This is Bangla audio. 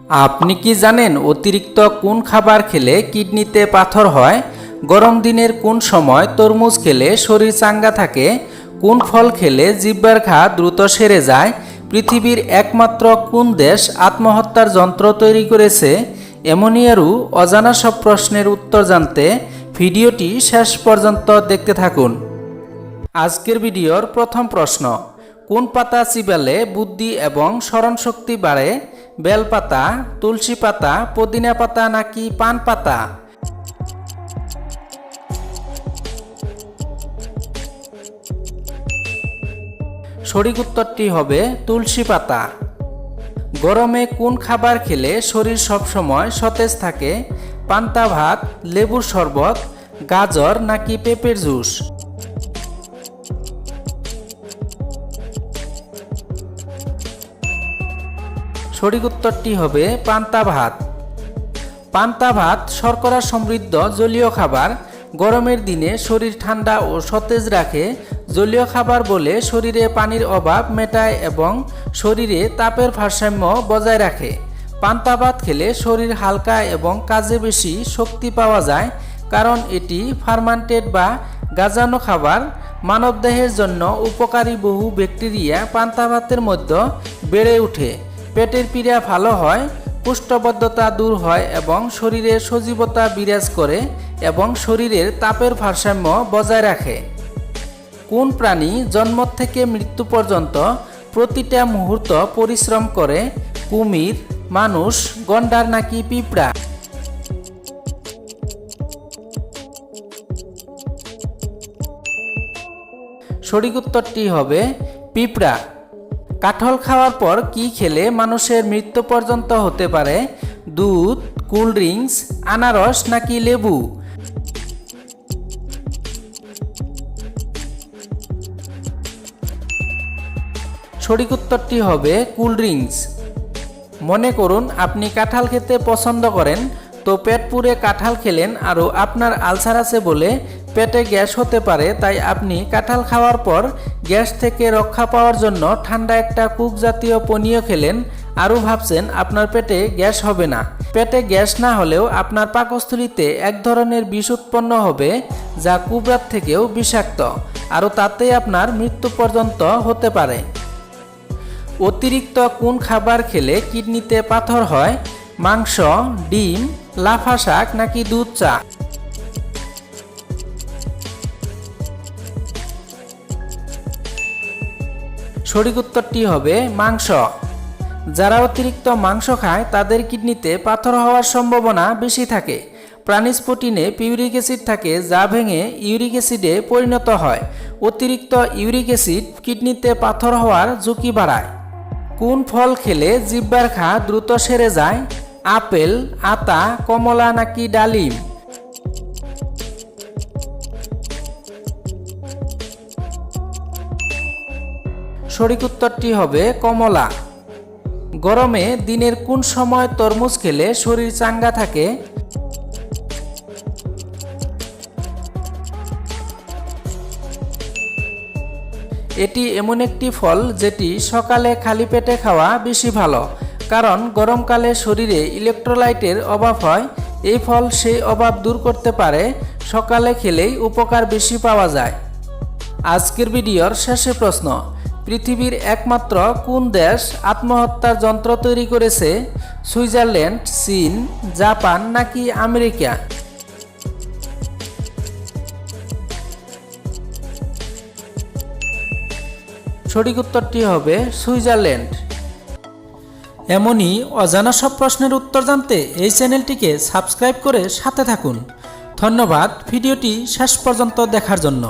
আপনি কি জানেন অতিরিক্ত কোন খাবার খেলে কিডনিতে পাথর হয়? গরম দিনের কোন সময় তরমুজ খেলে শরীর চাঙ্গা থাকে? কোন ফল খেলে জিহ্বার ঘা দ্রুত সেরে যায়? পৃথিবীর একমাত্র কোন দেশ আত্মহত্যার যন্ত্র তৈরি করেছে? এমনই আরও অজানা সব প্রশ্নের উত্তর জানতে ভিডিওটি শেষ পর্যন্ত দেখতে থাকুন। আজকের ভিডিওর প্রথম প্রশ্ন, কোন পাতা চিবালে বুদ্ধি এবং স্মরণশক্তি বাড়ে? বেলপাতা, তুলসী পাতা, পুদিনা পাতা নাকি পান পাতা? সঠিক উত্তরটি হবে তুলসী পাতা। গরমে কোন খাবার খেলে শরীর সবসময় সতেজ থাকে? পান্তা ভাত, লেবুর শরবত, গাজর নাকি পেঁপের জুস? সঠিক উত্তরটি হবে পান্তা ভাত। পান্তা ভাত শর্করা সমৃদ্ধ জলীয় খাবার। গরমের দিনে শরীর ঠান্ডা ও সতেজ রাখে। জলীয় খাবার বলে শরীরে পানির অভাব মেটায় এবং শরীরে তাপের ভারসাম্য বজায় রাখে। পান্তা ভাত খেলে শরীর হালকা এবং কাজে বেশি শক্তি পাওয়া যায়, কারণ এটি ফার্মান্টেড বা গাজানো খাবার। মানবদেহের জন্য উপকারী বহু ব্যাকটেরিয়া পান্তা ভাতের মধ্যে বেড়ে ওঠে। পেটের পীড়া ভালো হয়, কোষ্ঠবদ্ধতা দূর হয় এবং শরীরে সজীবতা বিরাজ করে এবং শরীরের তাপের ভারসাম্য বজায় রাখে। কোন প্রাণী জন্ম থেকে মৃত্যু পর্যন্ত প্রতিটা মুহূর্ত পরিশ্রম করে? কুমির, মানুষ, গন্ডার নাকি পিঁপড়া? সঠিক উত্তরটি হবে পিঁপড়া। কাঁঠাল খাওয়ার পর কি খেলে মানুষের মৃত্যু পর্যন্ত হতে পারে? দুধ, কোল্ড ড্রিঙ্কস, আনারস নাকি লেবু? সঠিক উত্তরটি হবে কোল্ড ড্রিঙ্কস। মনে করুন আপনি কাঁঠাল খেতে পছন্দ করেন, তো পেট পুরে কাঁঠাল খেলেন আর আপনার আলসার আছে বলে পেটে গ্যাস হতে পারে, তাই আপনি কাঁঠাল খাওয়ার পর গ্যাস থেকে রক্ষা পাওয়ার জন্য ঠান্ডা একটা কুক জাতীয় পানীয় খেলেন, আরও ভাবছেন আপনার পেটে গ্যাস হবে না। পেটে গ্যাস না হলেও আপনার পাকস্থলীতে এক ধরনের বিষ উৎপন্ন হবে যা কুবরার থেকেও বিষাক্ত, আরও তাতেই আপনার মৃত্যু পর্যন্ত হতে পারে। অতিরিক্ত কোন খাবার খেলে কিডনিতে পাথর হয়? মাংস, ডিম, লাফা শাক নাকি দুধ চা? সঠিক উত্তরটি হবে মাংস। যারা অতিরিক্ত মাংস খায় তাদের কিডনিতে পাথর হওয়ার সম্ভাবনা বেশি থাকে। প্রাণীজ প্রোটিনে পিউরিক অ্যাসিড থাকে যা ভেঙে ইউরিক অ্যাসিডে পরিণত হয়। অতিরিক্ত ইউরিক অ্যাসিড কিডনিতে পাথর হওয়ার ঝুঁকি বাড়ায়। কোন ফল খেলে জিহ্বার ঘা দ্রুত সেরে যায়? আপেল, আতা, কমলা নাকি ডালিম? সঠিক উত্তরটি হবে কমলা। গরমে দিনের কোন সময় তরমুজ খেলে শরীর চাঙ্গা থাকে? এটি এমন একটি ফল যেটি সকালে খালি পেটে খাওয়া বেশি ভালো, কারণ গরমকালে শরীরে ইলেকট্রোলাইটের অভাব হয়। এই ফল সেই অভাব দূর করতে পারে। সকালে খেলেই উপকার বেশি পাওয়া যায়। আজকের ভিডিওর শেষে প্রশ্ন, পৃথিবীর একমাত্র কোন দেশ আত্মহত্যার যন্ত্র তৈরি করেছে? সুইজারল্যান্ড, চীন, জাপান নাকি আমেরিকা? সঠিক উত্তরটি হবে সুইজারল্যান্ড। এমনই অজানা সব প্রশ্নের উত্তর জানতে এই চ্যানেলটিকে সাবস্ক্রাইব করে সাথে থাকুন। ধন্যবাদ ভিডিওটি শেষ পর্যন্ত দেখার জন্য।